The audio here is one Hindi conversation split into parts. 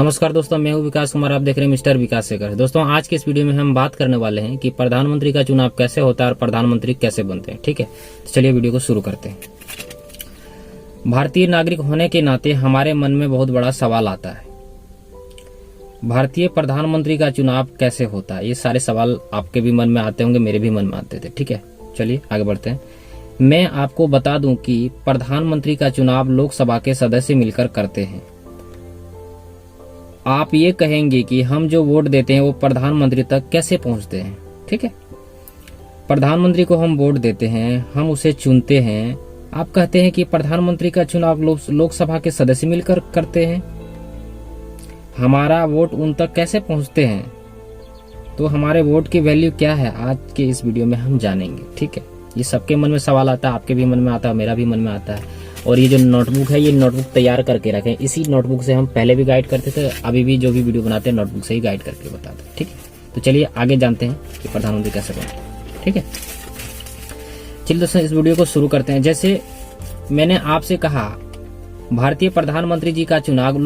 नमस्कार दोस्तों, मैं हूं विकास कुमार। आप देख रहे हैं मिस्टर विकास शेखर। दोस्तों, आज के इस वीडियो में हम बात करने वाले हैं कि प्रधानमंत्री का चुनाव कैसे होता है और प्रधानमंत्री कैसे बनते हैं। ठीक है, तो चलिए वीडियो को शुरू करते हैं। भारतीय नागरिक होने के नाते हमारे मन में बहुत बड़ा सवाल आता है, भारतीय प्रधानमंत्री का चुनाव कैसे होता है। ये सारे सवाल आपके भी मन में आते होंगे, मेरे भी मन में आते थे। ठीक है, चलिए आगे बढ़ते हैं। मैं आपको बता दूं कि प्रधानमंत्री का चुनाव लोकसभा के सदस्य मिलकर करते हैं। आप ये कहेंगे कि हम जो वोट देते हैं वो प्रधानमंत्री तक कैसे पहुंचते हैं। ठीक है, प्रधानमंत्री को हम वोट देते हैं, हम उसे चुनते हैं। आप कहते हैं कि प्रधानमंत्री का चुनाव लोकसभा के सदस्य मिलकर करते हैं, हमारा वोट उन तक कैसे पहुंचते हैं। तो हमारे वोट की वैल्यू क्या है, आज के इस वीडियो में हम जानेंगे। ठीक है, ये सबके मन में सवाल आता है, आपके भी मन में आता है, मेरा भी मन में आता है। और ये जो नोटबुक है, ये नोटबुक तैयार करके रखें। इसी नोटबुक से हम पहले भी गाइड करते थे, अभी भी जो भी वीडियो बनाते हैं नोटबुक से ही गाइड करके बताते हैं। ठीक है, तो चलिए आगे जानते हैं कि प्रधानमंत्री कैसे बनते हैं। ठीक है, चलिए दोस्तों इस वीडियो को शुरू करते हैं। जैसे मैंने आपसे कहा, भारतीय प्रधानमंत्री जी का चुनाव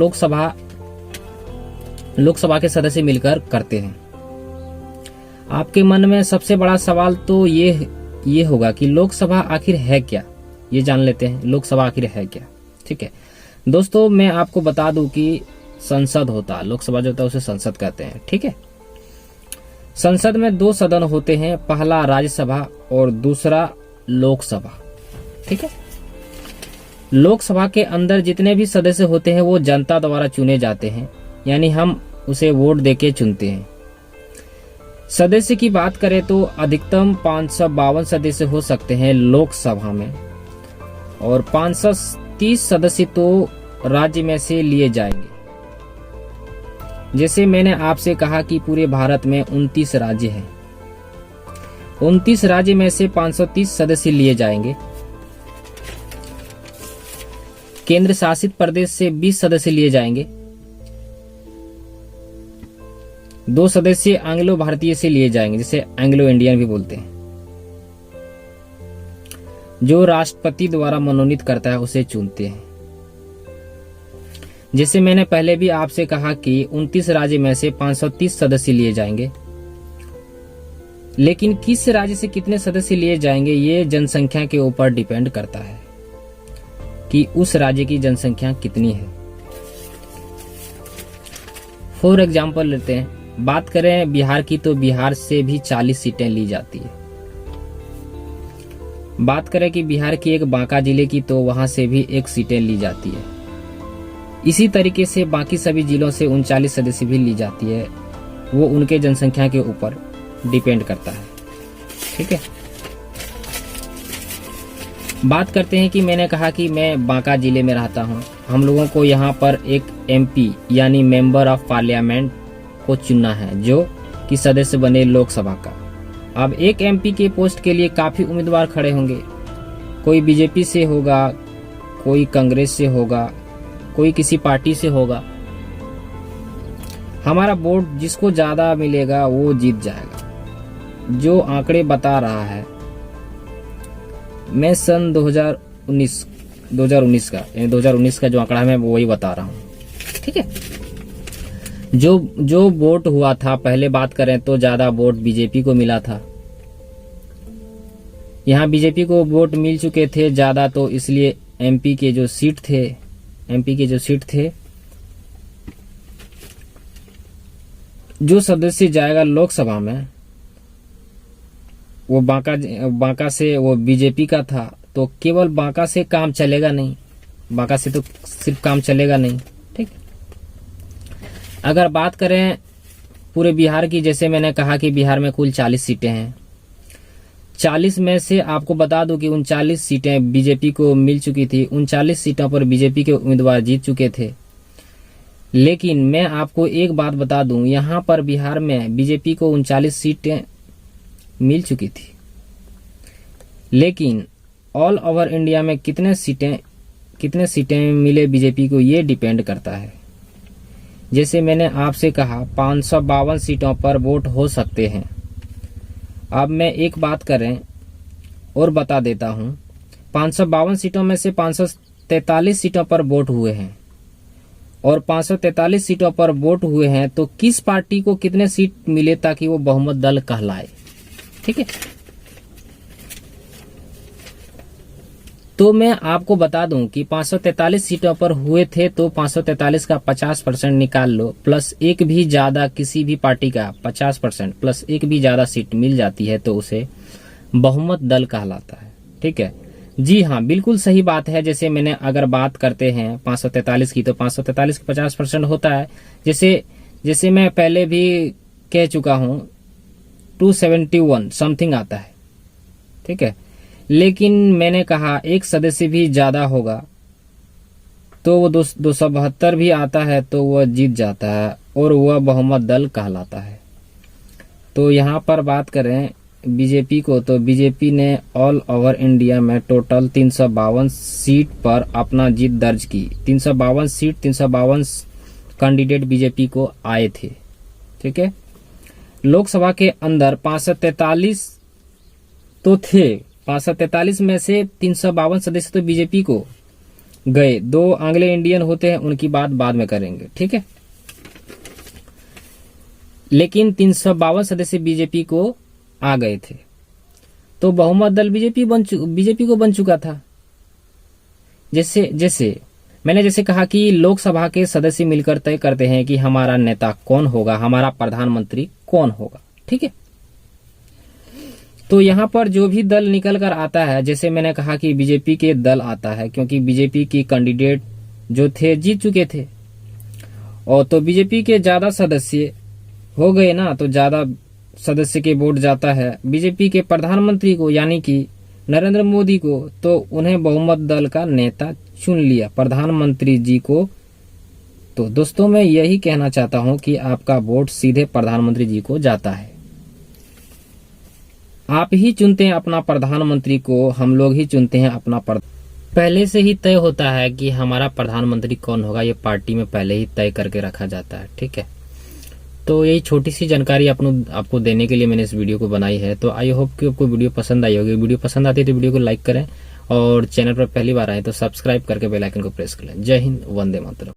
लोकसभा के सदस्य मिलकर करते हैं। आपके मन में सबसे बड़ा सवाल तो ये होगा कि लोकसभा आखिर है क्या। ये जान लेते हैं, लोकसभा आखिर है क्या। ठीक है दोस्तों, मैं आपको बता दूं कि संसद होता है, लोकसभा जो होता है उसे संसद कहते हैं। ठीक है, संसद में दो सदन होते हैं, पहला राज्यसभा और दूसरा लोकसभा। ठीक है, लोकसभा के अंदर जितने भी सदस्य होते हैं वो जनता द्वारा चुने जाते हैं, यानी हम उसे वोट देके चुनते हैं। सदस्य की बात करें तो अधिकतम 552 सदस्य हो सकते हैं लोकसभा में, और 530 सदस्य तो राज्य में से लिए जाएंगे। जैसे मैंने आपसे कहा कि पूरे भारत में 29 राज्य हैं, 29 राज्य में से 530 सदस्य लिए जाएंगे। केंद्र शासित प्रदेश से 20 सदस्य लिए जाएंगे, 2 सदस्य एंग्लो भारतीय से लिए जाएंगे, जिसे एंग्लो इंडियन भी बोलते हैं। जो राष्ट्रपति द्वारा मनोनीत करता है उसे चुनते हैं। जैसे मैंने पहले भी आपसे कहा कि 29 राज्य में से 530 सदस्य लिए जाएंगे, लेकिन किस राज्य से कितने सदस्य लिए जाएंगे ये जनसंख्या के ऊपर डिपेंड करता है कि उस राज्य की जनसंख्या कितनी है। फॉर एग्जाम्पल लेते हैं, बात करें बिहार की तो बिहार से भी 40 सीटें ली जाती है। बात करें कि बिहार की एक बांका जिले की तो वहां से भी 1 सीटें ली जाती है। इसी तरीके से बाकी सभी जिलों से 39 सदस्य भी ली जाती है, वो उनके जनसंख्या के ऊपर डिपेंड करता है। ठीक है, बात करते हैं कि मैंने कहा कि मैं बांका जिले में रहता हूं, हम लोगों को यहाँ पर एक MP यानी मेंबर ऑफ पार्लियामेंट को चुनना है, जो कि सदस्य बने लोकसभा का। अब एक MP के पोस्ट के लिए काफी उम्मीदवार खड़े होंगे, कोई बीजेपी से होगा, कोई कांग्रेस से होगा, कोई किसी पार्टी से होगा। हमारा वोट जिसको ज्यादा मिलेगा वो जीत जाएगा। जो आंकड़े बता रहा है, मैं सन 2019 का जो आंकड़ा है मैं वही बता रहा हूँ। ठीक है, जो वोट हुआ था, पहले बात करें तो ज्यादा वोट बीजेपी को मिला था। यहाँ बीजेपी को वोट मिल चुके थे ज्यादा, तो इसलिए MP के जो सीट थे, जो सदस्य जाएगा लोकसभा में वो बांका से वो बीजेपी का था, तो केवल बांका से काम चलेगा नहीं, बांका से तो सिर्फ काम चलेगा नहीं। ठीक, अगर बात करें पूरे बिहार की, जैसे मैंने कहा कि बिहार में कुल 40 सीटें हैं, 40 में से आपको बता दूं कि 39 सीटें बीजेपी को मिल चुकी थी। 39 सीटों पर बीजेपी के उम्मीदवार जीत चुके थे। लेकिन मैं आपको एक बात बता दूं, यहाँ पर बिहार में बीजेपी को 39 सीटें मिल चुकी थी, लेकिन ऑल ओवर इंडिया में कितने सीटें मिले बीजेपी को, ये डिपेंड करता है। जैसे मैंने आपसे कहा 552 सीटों पर वोट हो सकते हैं। अब मैं एक बात करें और बता देता हूं, 552 सीटों में से 543 सीटों पर वोट हुए हैं, और 543 सीटों पर वोट हुए हैं, तो किस पार्टी को कितने सीट मिले ताकि वो बहुमत दल कहलाए। ठीक है, तो मैं आपको बता दूं कि 543 सीटों पर हुए थे, तो 543 का 50% निकाल लो, प्लस एक भी ज्यादा किसी भी पार्टी का 50% प्लस एक भी ज्यादा सीट मिल जाती है तो उसे बहुमत दल कहलाता है। ठीक है, जी हाँ, बिल्कुल सही बात है। जैसे मैंने अगर बात करते हैं 543 की, तो 543 का 50% होता है। जैसे मैं पहले भी कह चुका हूं 271 समथिंग आता है। ठीक है, लेकिन मैंने कहा एक सदस्य भी ज्यादा होगा तो वो 272 भी आता है तो वह जीत जाता है और वह बहुमत दल कहलाता है। तो यहाँ पर बात करें बीजेपी को, तो बीजेपी ने ऑल ओवर इंडिया में टोटल 352 सीट पर अपना जीत दर्ज की। 352 सीट, 352 कैंडिडेट बीजेपी को आए थे। ठीक है, लोकसभा के अंदर 543 तो थे, 543 में से 352 सदस्य तो बीजेपी को गए। 2 आंग्लो इंडियन होते हैं, उनकी बात बाद में करेंगे। ठीक है, लेकिन 352 सदस्य बीजेपी को आ गए थे, तो बहुमत दल बीजेपी को बन चुका था। जैसे मैंने कहा कि लोकसभा के सदस्य मिलकर तय करते हैं कि हमारा नेता कौन होगा, हमारा प्रधानमंत्री कौन होगा। ठीक है, तो यहाँ पर जो भी दल निकल कर आता है, जैसे मैंने कहा कि बीजेपी के दल आता है, क्योंकि बीजेपी की कैंडिडेट जो थे जीत चुके थे, और तो बीजेपी के ज्यादा सदस्य हो गए ना, तो ज्यादा सदस्य के वोट जाता है बीजेपी के प्रधानमंत्री को, यानी कि नरेंद्र मोदी को, तो उन्हें बहुमत दल का नेता चुन लिया, प्रधानमंत्री जी को। तो दोस्तों मैं यही कहना चाहता हूं कि आपका वोट सीधे प्रधानमंत्री जी को जाता है। आप ही चुनते हैं अपना प्रधानमंत्री को, हम लोग ही चुनते हैं अपना पहले से ही तय होता है कि हमारा प्रधानमंत्री कौन होगा, ये पार्टी में पहले ही तय करके रखा जाता है। ठीक है, तो यही छोटी सी जानकारी आपको देने के लिए मैंने इस वीडियो को बनाई है। तो आई होप कि आपको वीडियो पसंद आई होगी। वीडियो पसंद आती है तो वीडियो को लाइक करें, और चैनल पर पहली बार आए तो सब्सक्राइब करके बेल आइकन को प्रेस कर लें। जय हिंद, वंदे मातरम।